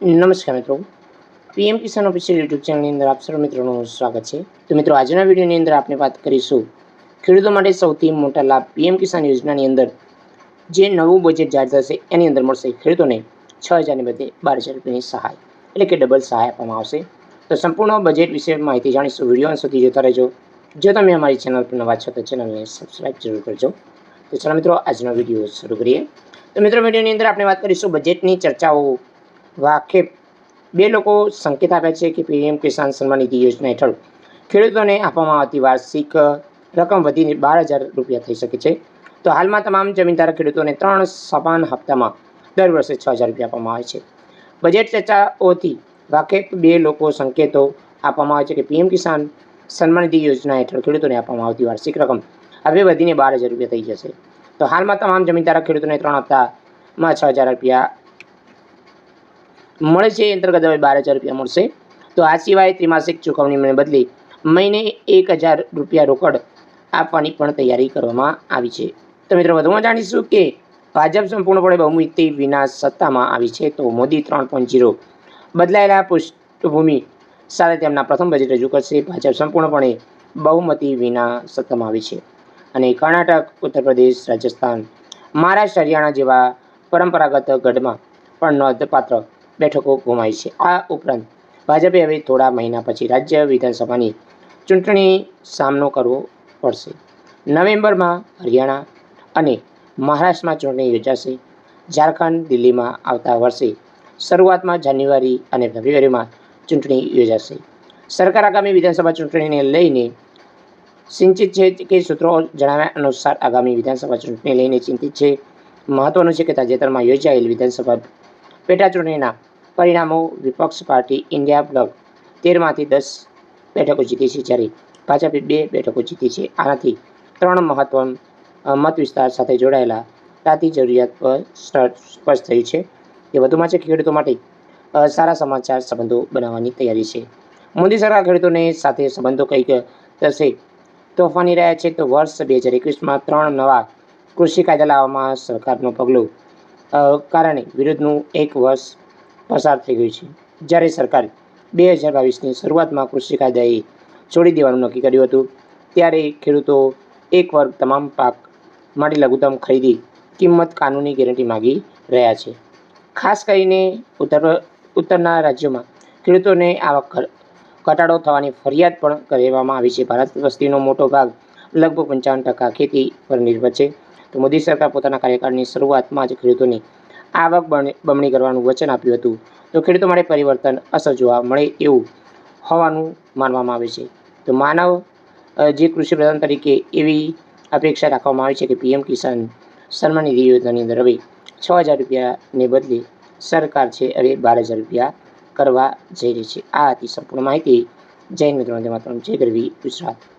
નમસ્કાર મિત્રો, પીએમ કિસાન official YouTube ચેનલની અંદર આપ સર્વ મિત્રોનું સ્વાગત છે। તો મિત્રો, આજના વિડીયોની અંદર આપણે વાત કરીશું ખેડૂતો માટે સૌથી મોટા લાભ પીએમ કિસાન યોજનાની અંદર જે નવું બજેટ જાહેર થશે એની અંદર મળશે ખેડૂતોને 6,000ની બદલે 12,000 રૂપિયાની સહાય, એટલે કે ડબલ સહાય આપવામાં આવશે। તો સંપૂર્ણ બજેટ વિશે માહિતી જાણીશું, વિડીયો અંત સુધી જોતા રહેજો। જો તમે અમારી ચેનલ પર નવા છો તો ચેનલને સબસ્ક્રાઈબ જરૂર કરજો। તો ચાલો મિત્રો, આજનો વિડીયો શરૂ કરીએ। તો મિત્રો, વિડીયોની અંદર આપણે વાત કરીશું બજેટની ચર્ચાઓ વાકેફ બે લોકો સંકેત આપ્યા છે કે પીએમ કિસાન સન્માન નિધિ યોજના હેઠળ ખેડૂતોને આપવામાં આવતી વાર્ષિક રકમ વધીને 12,000 રૂપિયા થઈ શકે છે। તો હાલમાં તમામ જમીનદાર ખેડૂતોને 3 સમાન હપ્તામાં દર વર્ષે 6,000 રૂપિયા આપવામાં આવે છે। બજેટ ચર્ચાઓથી વાકેફ બે લોકો સંકેતો આપવામાં આવે છે કે પીએમ કિસાન સન્માન નિધિ યોજના હેઠળ ખેડૂતોને આપવામાં આવતી વાર્ષિક રકમ હવે વધીને 12,000 રૂપિયા થઈ જશે। તો હાલમાં તમામ જમીનદાર ખેડૂતોને 3 હપ્તામાં 6,000 રૂપિયા મળે છે, અંતર્ગત હવે 12,000 રૂપિયા મળશે। તો આ સિવાય ત્રિમાસિક ચૂકવણીને બદલે મહિને 1,000 રૂપિયા રોકડ આપવાની પણ તૈયારી કરવામાં આવી છે। તો મિત્રો, વધુમાં જાણીશું કે ભાજપ સંપૂર્ણપણે બહુમતી વિના સત્તામાં આવી છે, તો મોદી 3.0 બદલાયેલા પૃષ્ઠભૂમિ સાથે તેમના પ્રથમ બજેટ રજૂ કરશે। ભાજપ સંપૂર્ણપણે બહુમતી વિના સત્તામાં આવી છે અને કર્ણાટક, ઉત્તર પ્રદેશ, રાજસ્થાન, મહારાષ્ટ્ર, હરિયાણા જેવા પરંપરાગત ગઢમાં પણ નોંધપાત્ર બેઠકો ગુમાવી છે। આ ઉપરાંત ભાજપે હવે થોડા મહિના પછી રાજ્ય વિધાનસભાની ચૂંટણી સામનો કરવો પડશે। નવેમ્બરમાં હરિયાણા અને મહારાષ્ટ્રમાં ચૂંટણી યોજાશે। ઝારખંડ, દિલ્હીમાં આવતા વર્ષે શરૂઆતમાં જાન્યુઆરી અને ફેબ્રુઆરીમાં ચૂંટણી યોજાશે। સરકાર આગામી વિધાનસભા ચૂંટણીને લઈને ચિંતિત છે કે સૂત્રો જણાવ્યા અનુસાર આગામી વિધાનસભા ચૂંટણીને લઈને ચિંતિત છે। મહત્વનું છે કે તાજેતરમાં યોજાયેલ વિધાનસભા પેટા ચૂંટણીના પરિણામો વિપક્ષ પાર્ટી ઇન્ડિયા બ્લોક 13માંથી 10 બેઠકો જીતી છે, જ્યારે ભાજપે 2 બેઠકો જીતી છે। આનાથી 3 મત વિસ્તાર સાથે જોડાયેલા તાતી જરૂરિયાત પર સ્પષ્ટ થયું છે। એ વધુમાં છે કે ખેડૂતો માટે સારા સમાચાર, સંબંધો બનાવવાની તૈયારી છે। મોદી સરકાર ખેડૂતોને સાથે સંબંધો કંઈક થશે તોફાની રહ્યા છે। તો વર્ષ 2021માં 3 નવા કૃષિ કાયદા લાવવામાં સરકારનું પગલું કારણે વિરોધનું 1 વર્ષ પસાર થઈ ગયું છે, જ્યારે સરકારે 2022ની શરૂઆતમાં કૃષિ કાયદાએ છોડી દેવાનું નક્કી કર્યું હતું। ત્યારે ખેડૂતો એક વર્ગ તમામ પાક માટે લઘુત્તમ ખરીદી કિંમત કાનૂની ગેરંટી માગી રહ્યા છે। ખાસ કરીને ઉત્તરના રાજ્યોમાં ખેડૂતોને આવક ઘટાડો થવાની ફરિયાદ પણ કરવામાં આવી છે। ભારત વસ્તીનો મોટો ભાગ લગભગ 55% ખેતી પર નિર્ભર છે। તો મોદી સરકાર પોતાના કાર્યકાળની શરૂઆતમાં જ ખેડૂતોની આવક બમણી કરવાનું વચન આપ્યું હતું। તો ખેડૂતો માટે પરિવર્તન અસર જોવા મળે એવું હોવાનું માનવામાં આવે છે। તો માનવ જે કૃષિ પ્રધાન તરીકે એવી અપેક્ષા રાખવામાં આવે છે કે પીએમ કિસાન સન્માન નિધિ યોજનાની અંદર હવે 6,000 રૂપિયાને બદલે સરકાર છે હવે 12,000 રૂપિયા કરવા જઈ રહી છે। આ હતી સંપૂર્ણ માહિતી। જય હિન્દ મિત્રો, જય માતરમ, જય ગરવી ગુજરાત।